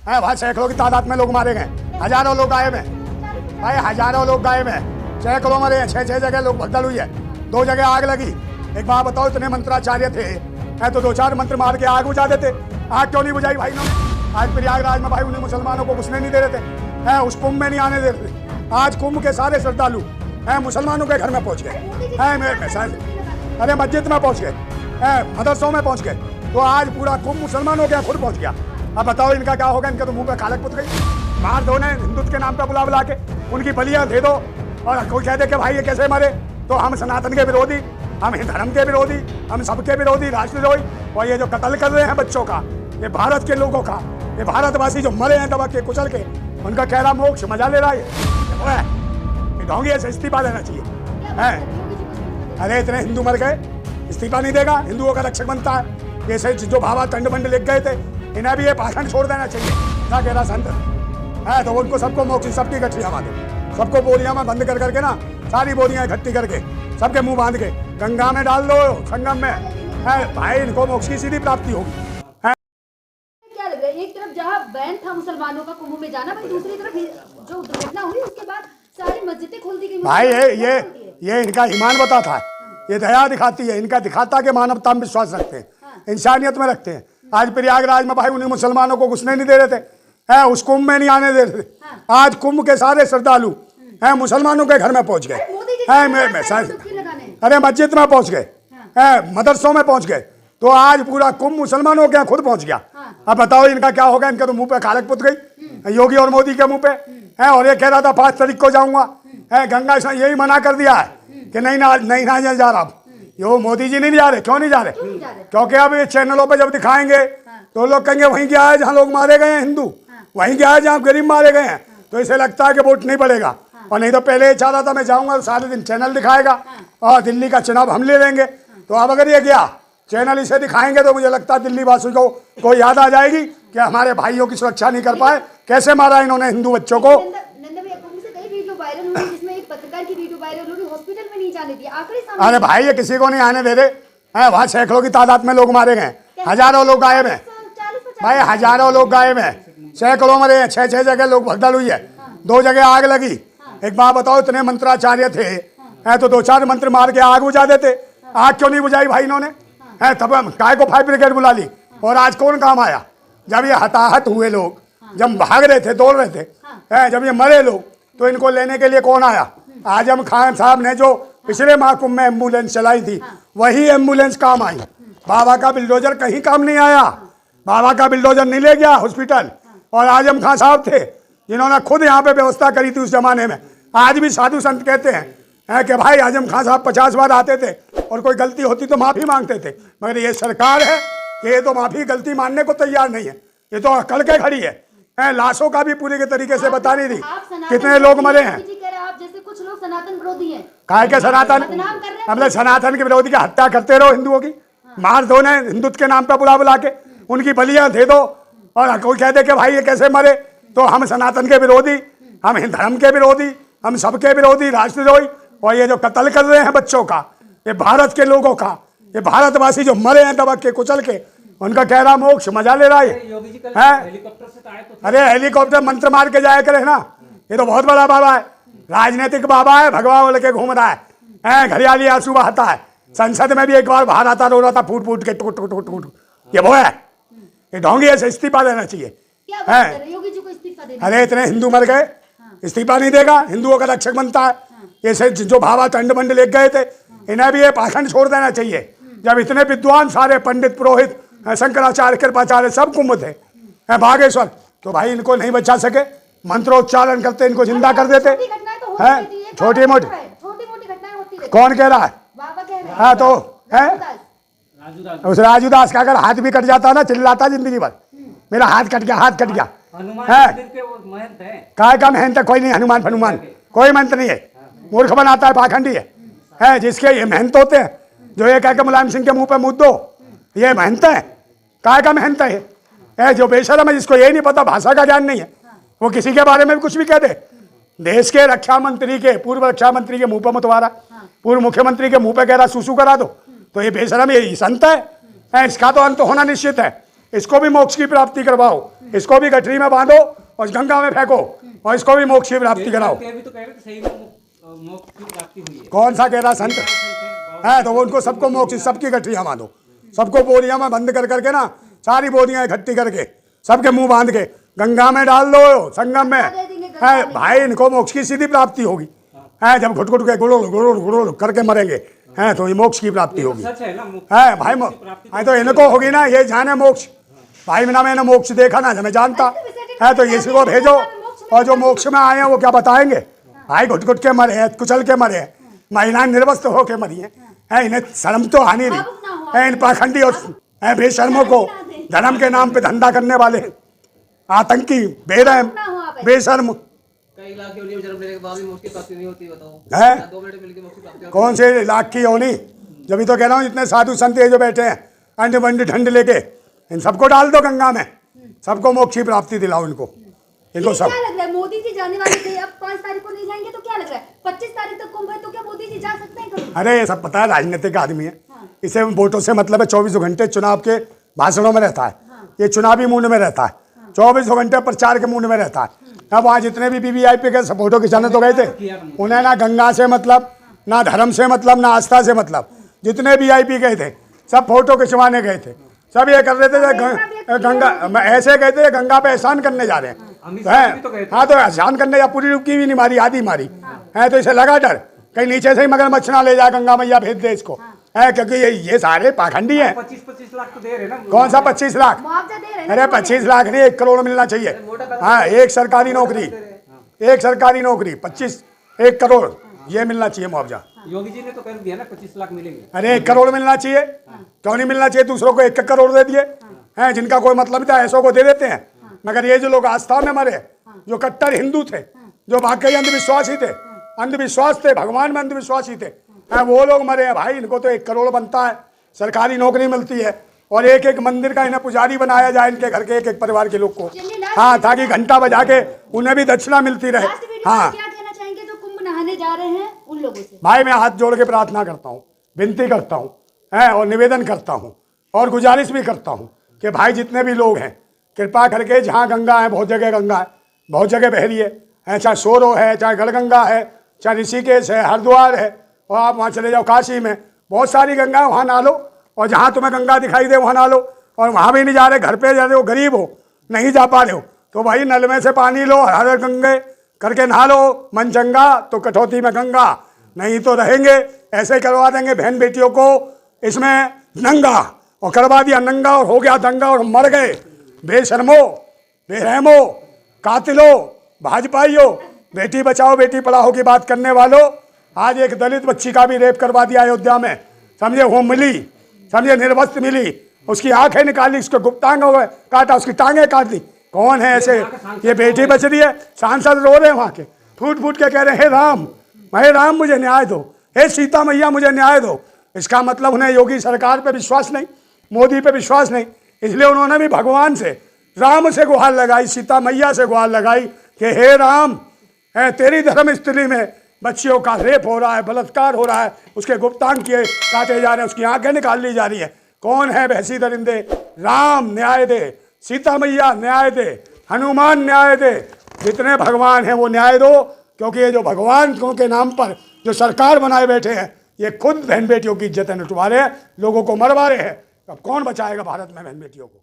है। वहाँ सैकड़ों की तादाद में लोग मारे गए, हजारों लोग गायब हैं भाई, हजारों लोग गायब हैं, सैकड़ों मरे हैं, 6-6 जगह लोग भगदड़ हुई है, 2 जगह आग लगी। एक बात बताओ, इतने मंत्राचार्य थे तो 2-4 मंत्र मार के आग बुझा देते। आग क्यों नहीं बुझाई भाई इन्होंने? आज प्रयागराज में भाई उन्हें मुसलमानों को घुसने नहीं दे रहे थे, उस कुंभ में नहीं आने दे रहे थे। आज कुंभ के सारे श्रद्धालु मुसलमानों के घर में पहुंच गए, अरे मस्जिद में पहुंच गए, मदरसों में पहुंच गए। तो आज पूरा कुंभ मुसलमानों के खुद पहुंच गया। अब बताओ इनका क्या होगा? इनके तो मुंह पे कालक पुत गई। मार दो ने हिंदुत्व के नाम पे बुला बुला के, उनकी बलियां दे दो और कोई कह दे कि भाई ये कैसे मरे, तो हम सनातन के विरोधी, हम हिंदू धर्म के विरोधी, हम सबके विरोधी, राष्ट्रद्रोही। और ये जो कत्ल कर रहे हैं बच्चों का, ये भारत के लोगों का, ये भारतवासी जो मरे हैं दबा के कुचल के, उनका कह रहा मोक्ष मजा ले रहा है। ढोंगी ऐसे इस्तीफा देना चाहिए। अरे इतने हिंदू मर गए, इस्तीफा नहीं देगा? हिंदुओं का रक्षक बनता है। जैसे जो भावा टंड मंड लिख गए थे, इन्हें भी ये पाखंड छोड़ देना चाहिए। क्या कह रहा संत है? तो उनको सबको मोक्ष, सबकी गठिया बांधो, सबको बोरियां में बंद कर करके ना, सारी बोरियां इकट्ठी करके सबके मुंह बांध के गंगा में डाल दो, संगम में है भाई, इनको मोक्ष की सीधी प्राप्ति होगी। क्या लग रहा है, एक तरफ जहाँ बैन था मुसलमानों का कुंभ में जाना, वहीं दूसरी तरफ जो दुर्घटना हुई उसके बाद सारी मस्जिदें खोल दी गई भाई। ये इनका ईमान बताता है, ये दया दिखाती है, इनका दिखाता के मानवता में विश्वास रखते हैं, इंसानियत में रखते हैं। आज प्रयागराज में भाई उन्हें मुसलमानों को घुसने नहीं दे रहे थे, उस कुंभ में नहीं आने दे रहे थे। आज कुंभ के सारे श्रद्धालु मुसलमानों के घर में पहुंच गए, अरे मस्जिद में पहुंच गए, मदरसों में पहुंच गए। तो आज पूरा कुंभ मुसलमानों के खुद पहुंच गया। अब बताओ इनका क्या होगा? इनके तो मुंह पे कालक पुत गई, योगी और मोदी के मुंह पे और ये कह रहा था 5 तारीख को जाऊंगा, गंगा से यही मना कर दिया है कि नहीं जा रहा। यो मोदी जी नहीं जा रहे। क्यों नहीं जा रहे? क्योंकि अब ये चैनलों पे जब दिखाएंगे तो लोग कहेंगे वहीं गया है जहाँ लोग मारे गए हैं हिंदू, वहीं गया है जहाँ गरीब मारे गए हैं। तो इसे लगता है कि वोट नहीं पड़ेगा। और नहीं तो पहले ये चाह रहा था मैं जाऊंगा तो सारे दिन चैनल दिखाएगा और दिल्ली का चुनाव हम ले लेंगे। तो अब अगर ये गया, चैनल इसे दिखाएंगे, तो मुझे लगता है दिल्ली वासियों को याद आ जाएगी कि हमारे भाइयों की सुरक्षा नहीं कर पाए, कैसे मारा इन्होंने हिंदू बच्चों को। अरे भाई ये किसी को नहीं आने दे रहे हैं, वहाँ सैकड़ों की तादाद में लोग मारे गए, हजारों लोग गायब हैं भाई, हजारों लोग गायब हैं, सैकड़ों मरे हैं, 6-6 जगह लोग भगदड़ हुई है, 2 जगह आग लगी। एक बात बताओ, इतने मंत्राचार्य थे तो 2-4 मंत्र मार के आग बुझा देते। आग क्यों नहीं बुझाई भाई इन्होंने? तब काय को फायर ब्रिगेड बुला ली। और आज कौन काम आया? जब ये हताहत हुए लोग, जब भाग रहे थे, दौड़ रहे थे, जब ये मरे लोग, तो इनको लेने के लिए कौन आया? आजम खान साहब ने जो पिछले महाकुंभ में एम्बुलेंस चलाई थी, वही एम्बुलेंस काम आई। बाबा का बिल्डोजर कहीं काम नहीं आया, बाबा का बिल्डोजर नहीं ले गया हॉस्पिटल। और आजम खान साहब थे जिन्होंने खुद यहाँ पे व्यवस्था करी थी उस जमाने में। आज भी साधु संत कहते हैं कि भाई आजम खान साहब 50 बार आते थे और कोई गलती होती तो माफी मांगते थे। मगर ये सरकार है कि ये तो माफी गलती मानने को तैयार नहीं है, ये तो अकड़ के खड़ी है। लाशों का भी पूरे के तरीके से बता नहीं दी कितने लोग मरे हैं। आप जैसे कुछ लोग सनातन विरोधी हैं। काय के सनातन? हमने सनातन के विरोधी की हत्या करते रहो हिंदुओं की, मार दो ने हिंदुत्व के नाम पे बुला बुला के, उनकी बलियां दे दो और कोई कह दे कि भाई ये कैसे मरे, तो हम सनातन के विरोधी, हम हिंदू धर्म के विरोधी, हम सबके विरोधी, राष्ट्रद्रोही। और ये जो कत्ल कर रहे हैं बच्चों का, ये भारत के लोगों का, ये भारतवासी जो मरे हैं दबा के कुचल के, उनका कह रहा मोक्ष मजा ले रहा है। अरे हेलीकॉप्टर मंत्र मार के जाया करे ना, ये तो बहुत बड़ा बाबा है, राजनीतिक बाबा है, भगवा बोल के घूम रहा है, घड़ियाली आंसू बहाता है। संसद में भी एक बार बाहर आता रो रहा था फूट फूट के, टूट टूट टूट टूट। ये वो है, ये ढोंगी ऐसे इस्तीफा देना चाहिए। योगी जी को इस्तीफा देना। अरे इतने हिंदू मर गए, इस्तीफा नहीं देगा? हिंदुओं का रक्षक बनता है। ये जो भावा टंड मंड लिख गए थे, इन्हें भी ये पाखंड छोड़ देना चाहिए। जब इतने विद्वान सारे पंडित पुरोहित शंकराचार्य कृपाचार्य सब कुंभ थे बागेश्वर, तो भाई इनको नहीं बचा सके, मंत्रोच्चारण करते इनको जिंदा कर देते हैं। छोटी मोटी घटनाएं होती। कौन कह रहा है? हाँ तो है उस राजूदास का अगर हाथ भी कट जाता ना, चिल्लाता जिंदगी भर मेरा हाथ कट गया, हाथ कट गया। काय का महंत है? कोई नहीं, हनुमान फनुमान कोई महंत नहीं है, मूर्ख बनाता है, पाखंडी है। जिसके ये महंत होते हैं, जो ये कह के मुलायम सिंह के मुंह पे मुद्दो, ये महंत है। काय का महंत है? जो बेशरम है, जिसको यही नहीं पता, भाषा का ज्ञान नहीं है, वो किसी के बारे में भी कुछ भी कह दे। देश के रक्षा मंत्री के, पूर्व रक्षा मंत्री के मुंह पे मतवारा, पूर्व मुख्यमंत्री के मुंह पे कह रहा सूसू करा दो, तो ये बेशरम, ये संत है। इसका तो अंत होना निश्चित है, इसको भी मोक्ष की प्राप्ति करवाओ। इसको भी गठरी में बांधो और गंगा में फेंको और इसको भी मोक्ष की प्राप्ति कराओ। अभी तो कह रहे थे सही में मोक्ष की प्राप्ति हुई है। कौन सा कह रहा संत है? तो वो उनको सबको मोक्ष, सबकी गठरियाँ बांधो, सबको बोरियां में बंद कर करके ना, सारी बोरियां इकट्ठी करके सबके मुंह बांध के गंगा में डाल दो, संगम में है भाई। इनको मोक्ष की सीधी प्राप्ति होगी है, जब घुट घुट के गुड़ुल गुड़ुल गुड़ुल करके मरेंगे हैं तो ये मोक्ष की प्राप्ति होगी सच है ना, है भाई। है तो इनको होगी ना, ये जाने मोक्ष भाई। मैंने मोक्ष देखा ना, मैं जानता है, तो इसी को भेजो। और जो मोक्ष में आए हैं वो क्या बताएंगे भाई? घुट घुट के मरे हैं, कुचल के मरे हैं, महिलाएं निर्वस्त्र होके मरी हैं। इन्हें शर्म तो आनी रही है, इन पाखंडी और बेशर्मों को, धर्म के नाम पे धंधा करने वाले आतंकी, बेरहम, बेशर्म। कई लाख योनियों में जन्म लेने के बाद भी मोक्ष की प्राप्ति नहीं होती, बताओ है 2 मिनट में मिलके मोक्ष की प्राप्ति होती कौन से लाख की योनि? जब तो कह रहा हूँ जितने साधु संत ये जो बैठे हैं अंड बंड ठंड लेके, इन सबको डाल दो गंगा में, सबको मोक्ष की प्राप्ति दिलाओ इनको सब। क्या लग रहा है मोदी जी जाने वाले थे, अब 5 तारीख को नहीं जाएंगे तो क्या लग रहा है 25 तारीख तक कुंभ है, तो क्या मोदी जी जा सकते हैं कभी? अरे ये सब पता है, राजनीतिक आदमी है, इसे वोटों से मतलब है। 24 घंटे चुनाव के भाषणों में रहता है, ये चुनावी मूड में रहता है, 24 घंटे प्रचार के मूड में रहता है। अब वहाँ जितने भी वीवीआईपी के फोटो खिंचाने तो गए थे, उन्हें ना गंगा से मतलब, ना धर्म से मतलब, ना आस्था से मतलब। जितने वीआईपी गए थे सब फोटो खिंचवाने गए थे, सब ये कर रहे थे गंगा, ऐसे गए थे गंगा पे एहसान करने जा रहे हैं। हाँ तो एहसान करने या पूरी रुकी भी नहीं मारी, आधी मारी है। तो इसे लगा डर कहीं नीचे से ही मगरमच्छ ना ले जाए, गंगा मैया भेज दे इसको है, क्योंकि ये सारे पाखंडी हैं। 25-25 लाख तो दे रहे ना। कौन सा 25 लाख? मुआवजा दे रहे हैं। अरे 25 लाख नहीं, 1 करोड़ मिलना चाहिए। हाँ, एक सरकारी नौकरी 25, 1 करोड़ ये मिलना चाहिए मुआवजा। योगी जी ने तो कर दिया ना 25 लाख मिलेंगे। अरे 1 करोड़ मिलना चाहिए, क्यों नहीं मिलना चाहिए? दूसरों को 1 करोड़ दे दिए हैं, जिनका कोई मतलब था ऐसों को दे देते हैं। मगर ये जो लोग आस्था में मरे, जो कट्टर हिंदू थे, जो वाकई अंधविश्वासी थे, अंधविश्वास थे, भगवान में अंधविश्वासी थे, वो लोग मरे हैं भाई। इनको तो 1 करोड़ बनता है, सरकारी नौकरी मिलती है, और एक मंदिर का इन्हें पुजारी बनाया जाए, इनके घर के एक परिवार के लोग को। हाँ, ताकि घंटा बजा के उन्हें भी दक्षिणा मिलती रहे। हाँ, क्या कहना चाहेंगे जो कुंभ नहाने जा रहे हैं उन लोगों से? भाई मैं हाथ जोड़ के प्रार्थना करता हूँ, विनती करता हूँ और निवेदन करता हूँ और गुजारिश भी करता हूँ कि भाई जितने भी लोग हैं, कृपा करके, जहाँ गंगा है, बहुत जगह गंगा है, बहुत जगह बह रही है, चाहे सोरो है, चाहे गढ़गंगा है, चाहे ऋषिकेश है, हरिद्वार है, और आप वहाँ चले जाओ काशी में, बहुत सारी गंगा है, वहाँ नहा लो। और जहाँ तुम्हें गंगा दिखाई दे वहाँ नहा लो। और वहाँ भी नहीं जा रहे, घर पे जा रहे हो, गरीब हो, नहीं जा पा रहे हो, तो भाई नल में से पानी लो, हर गंगे करके नहा लो। मन चंगा तो कटौती में गंगा, नहीं तो रहेंगे ऐसे ही करवा देंगे बहन बेटियों को इसमें नंगा, और करवा दिया नंगा और हो गया दंगा और मर गए। बेशर्मो, बेरहमो, कातिलो, भाजपाइयों, बेटी बचाओ बेटी पढ़ाओ की बात करने वालों, आज एक दलित बच्ची का भी रेप करवा दिया अयोध्या में, समझे? वो मिली, समझे, निर्वस्त्र मिली, उसकी आंखें निकाली, उसके गुप्तांग काटा, उसकी टांगें काट दी। कौन है ऐसे? ये बेटी बच रही है, सांसद रो रहे हैं वहाँ के, फूट फूट के कह रहे हैं हे राम मुझे न्याय दो, हे सीता मैया मुझे न्याय दो। इसका मतलब उन्हें योगी सरकार पे विश्वास नहीं, मोदी पे विश्वास नहीं, इसलिए उन्होंने भी भगवान से, राम से गुहार लगाई, सीता मैया से गुहार लगाई कि हे राम, है तेरी धर्म स्त्री में बच्चियों का रेप हो रहा है, बलात्कार हो रहा है, उसके गुप्तांग किए काटे जा रहे हैं, उसकी आंखें निकाल ली जा रही है। कौन है भैंसी दरिंदे? राम न्याय दे, सीता मैया न्याय दे, हनुमान न्याय दे, जितने भगवान हैं वो न्याय दो। क्योंकि ये जो भगवान के नाम पर जो सरकार बनाए बैठे हैं, ये खुद बहन बेटियों की इज्जतें लुटवा रहे हैं, लोगों को मरवा रहे हैं। अब कौन बचाएगा भारत में बहन बेटियों को?